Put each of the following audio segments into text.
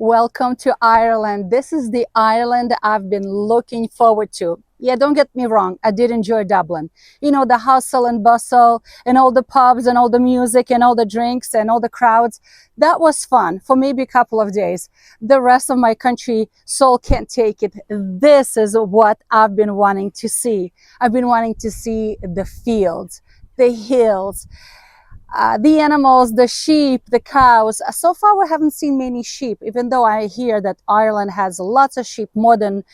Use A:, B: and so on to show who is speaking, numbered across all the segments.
A: Welcome to Ireland. This is the Ireland I've been looking forward to. Yeah, don't get me wrong, I did enjoy Dublin. You know, the hustle and bustle and all the pubs and all the music and all the drinks and all the crowds. That was fun for maybe a couple of days. The rest of my country, soul can't take it. This is what I've been wanting to see. I've been wanting to see the fields, the hills, the animals, the sheep, the cows. So far, we haven't seen many sheep, even though I hear that Ireland has lots of sheep, more than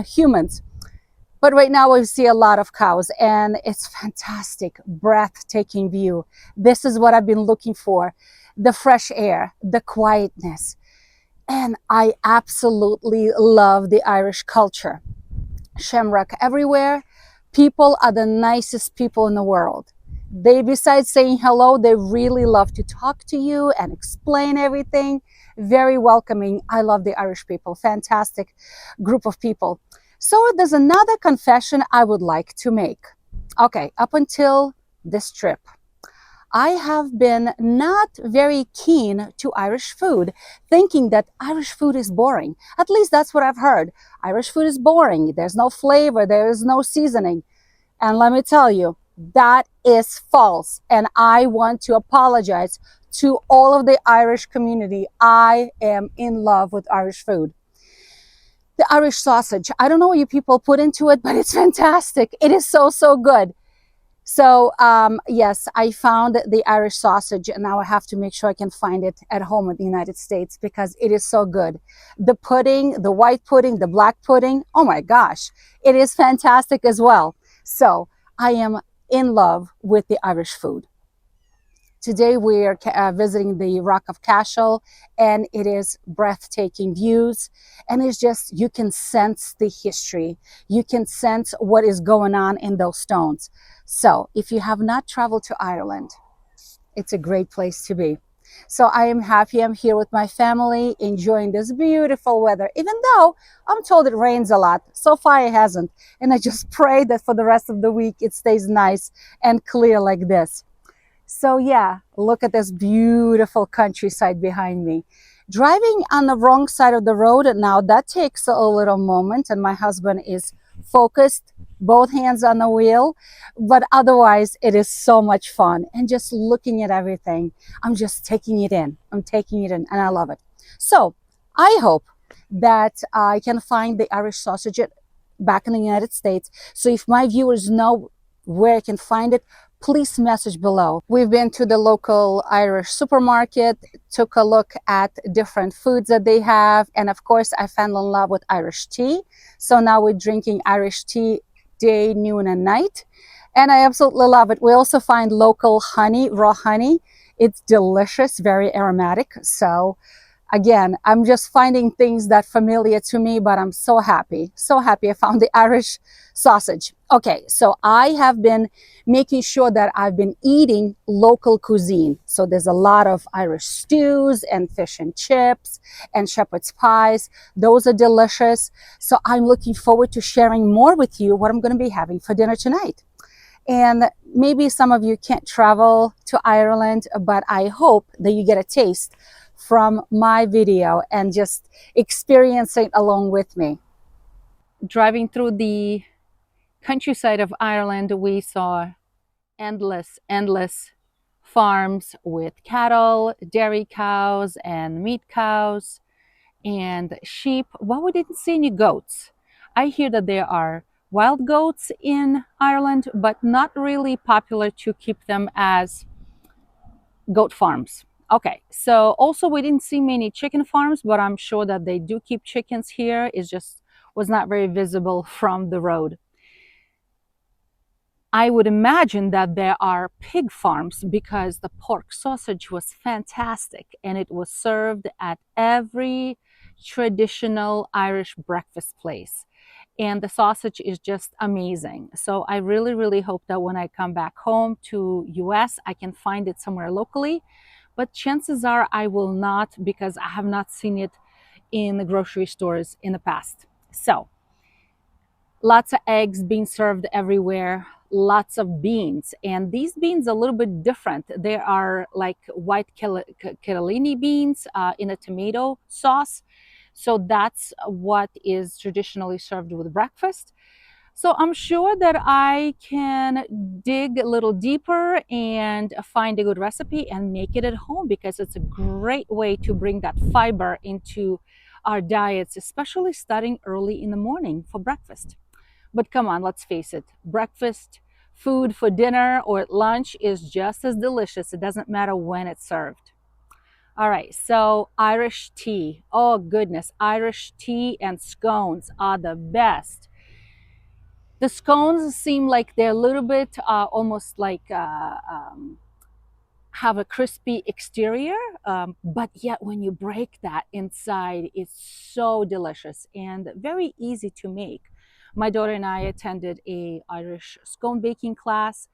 A: humans. But right now, we see a lot of cows, and it's fantastic, breathtaking view. This is what I've been looking for: the fresh air, the quietness, and I absolutely love the Irish culture. Shamrock everywhere. People are the nicest people in the world. They, besides saying hello, they really love to talk to you and explain everything. Very welcoming. I love the Irish people. Fantastic group of people. So there's another confession I would like to make. Okay, up until this trip, I have been not very keen to Irish food, thinking that Irish food is boring. At least that's what I've heard. Irish food is boring. There's no flavor, there is no seasoning. And let me tell you, that is false. And I want to apologize to all of the Irish community. I am in love with Irish food. The Irish sausage, I don't know what you people put into it, but it's fantastic. It is so, so good. So yes, I found the Irish sausage, and now I have to make sure I can find it at home in the United States because it is so good. The pudding, the white pudding, the black pudding, oh my gosh, it is fantastic as well. So I am in love with the Irish food. Today we are visiting the Rock of Cashel, and it is breathtaking views. And it's just, you can sense the history. You can sense what is going on in those stones. So if you have not traveled to Ireland, it's a great place to be. So I am happy I'm here with my family, enjoying this beautiful weather, even though I'm told it rains a lot. So far it hasn't. And I just pray that for the rest of the week it stays nice and clear like this. So yeah, look at this beautiful countryside behind me. Driving on the wrong side of the road now, that takes a little moment, and my husband is focused, both hands on the wheel, but otherwise it is so much fun. And just looking at everything, I'm just taking it in. I'm taking it in, and I love it. So I hope that I can find the Irish sausage back in the United States. So if my viewers know where I can find it, please message below. We've been to the local Irish supermarket, took a look at different foods that they have, and of course I fell in love with Irish tea. So now we're drinking Irish tea day, noon, and night, and I absolutely love it. We also find local honey, raw honey. It's delicious, very aromatic. So again, I'm just finding things that familiar to me, but I'm so happy I found the Irish sausage. Okay, so I have been making sure that I've been eating local cuisine. So there's a lot of Irish stews and fish and chips and shepherd's pies. Those are delicious. So I'm looking forward to sharing more with you what I'm going to be having for dinner tonight. And maybe some of you can't travel to Ireland, but I hope that you get a taste from my video and just experience it along with me. Driving through the countryside of Ireland, we saw endless farms with cattle, dairy cows, and meat cows, and sheep. Well, we didn't see any goats. I hear that there are wild goats in Ireland, but not really popular to keep them as goat farms. Okay, so also we didn't see many chicken farms, but I'm sure that they do keep chickens here. It just was not very visible from the road. I would imagine that there are pig farms because the pork sausage was fantastic and it was served at every traditional Irish breakfast place. And the sausage is just amazing. So I really hope that when I come back home to US, I can find it somewhere locally. But chances are I will not, because I have not seen it in the grocery stores in the past. So lots of eggs being served everywhere, lots of beans. And these beans are a little bit different. They are like white cannellini beans in a tomato sauce. So that's what is traditionally served with breakfast. So I'm sure that I can dig a little deeper and find a good recipe and make it at home, because it's a great way to bring that fiber into our diets, especially starting early in the morning for breakfast. But come on, let's face it, breakfast food for dinner or at lunch is just as delicious. It doesn't matter when it's served. All right, so Irish tea. Oh goodness, Irish tea and scones are the best. The scones seem like they're a little bit almost like have a crispy exterior, but yet when you break that inside, it's so delicious and very easy to make. My daughter and I attended a Irish scone baking class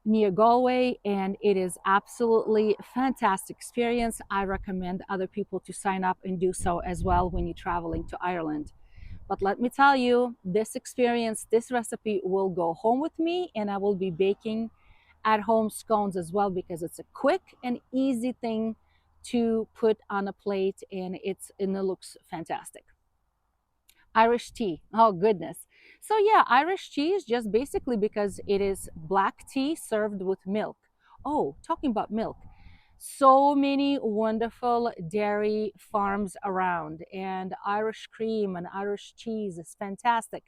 A: near Galway, and it is absolutely fantastic experience. I recommend other people to sign up and do so as well when you're traveling to Ireland. But let me tell you, this experience, this recipe will go home with me, and I will be baking at home scones as well, because it's a quick and easy thing to put on a plate, and it looks fantastic. Irish tea. Oh goodness. So yeah, Irish tea is just basically because it is black tea served with milk. Oh, talking about milk. So many wonderful dairy farms around, and Irish cream and Irish cheese is fantastic.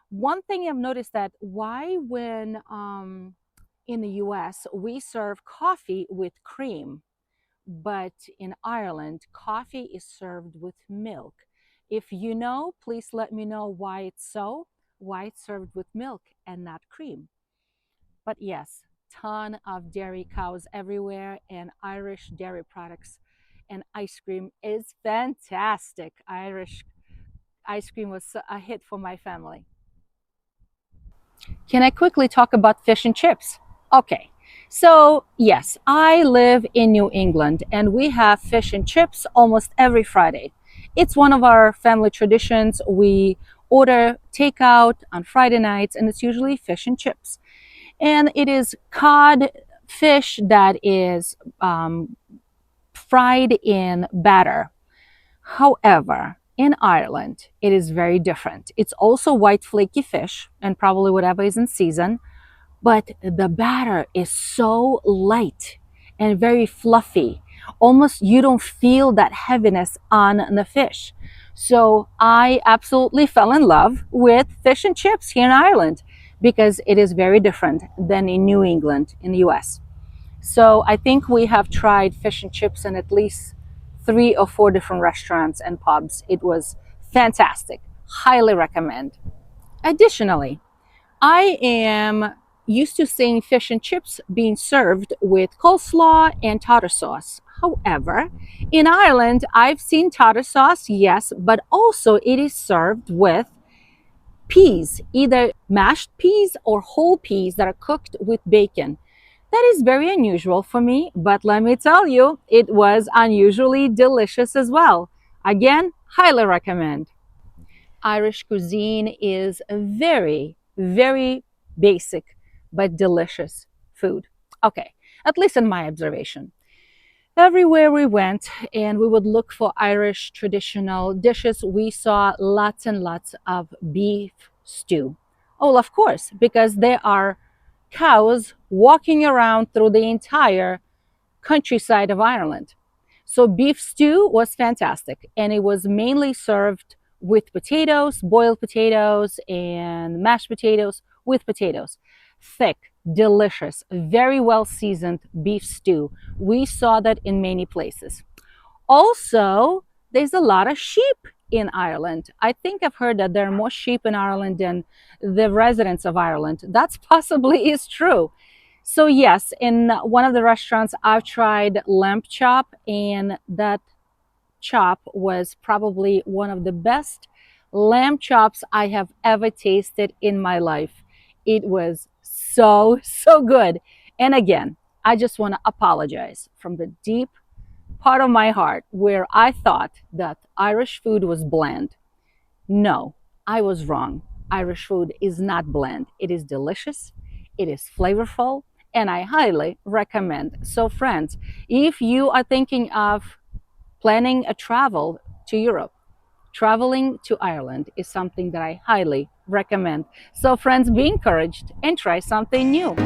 A: One thing I've noticed, that why when in the US we serve coffee with cream, but in Ireland, coffee is served with milk. If you know, please let me know why it's so, why it's served with milk and not cream. But yes, ton of dairy cows everywhere, and Irish dairy products and ice cream is fantastic. Irish ice cream was a hit for my family. Can I quickly talk about fish and chips? Okay, so yes, I live in New England and we have fish and chips almost every Friday. It's one of our family traditions. We order takeout on Friday nights, and it's usually fish and chips. And it is cod fish that is fried in batter. However, in Ireland, it is very different. It's also white flaky fish and probably whatever is in season, but the batter is so light and very fluffy. Almost you don't feel that heaviness on the fish. So I absolutely fell in love with fish and chips here in Ireland, because it is very different than in New England in the US. So I think we have tried fish and chips in at least 3 or 4 different restaurants and pubs. It was fantastic. Highly recommend. Additionally, I am used to seeing fish and chips being served with coleslaw and tartar sauce. However, in Ireland, I've seen tartar sauce, yes, but also it is served with peas, either mashed peas or whole peas that are cooked with bacon. That is very unusual for me, but let me tell you, it was unusually delicious as well. Again, highly recommend. Irish cuisine is a very, very basic but delicious food. Okay, at least in my observation. Everywhere we went and we would look for Irish traditional dishes, we saw lots and lots of beef stew. Oh, of course, because there are cows walking around through the entire countryside of Ireland. So beef stew was fantastic, and it was mainly served with potatoes, boiled potatoes, and mashed potatoes with potatoes. Thick, delicious, very well seasoned beef stew. We saw that in many places. Also, there's a lot of sheep in Ireland. I think I've heard that there are more sheep in Ireland than the residents of Ireland. That's possibly is true. So yes, in one of the restaurants I've tried lamb chop, and that chop was probably one of the best lamb chops I have ever tasted in my life. It was so good. And again, I just want to apologize from the deep part of my heart where I thought that Irish food was bland. No, I was wrong. Irish food is not bland. It is delicious. It is flavorful, and I highly recommend. So friends, if you are thinking of planning a travel to Europe, traveling to Ireland is something that I highly recommend. So friends, be encouraged and try something new.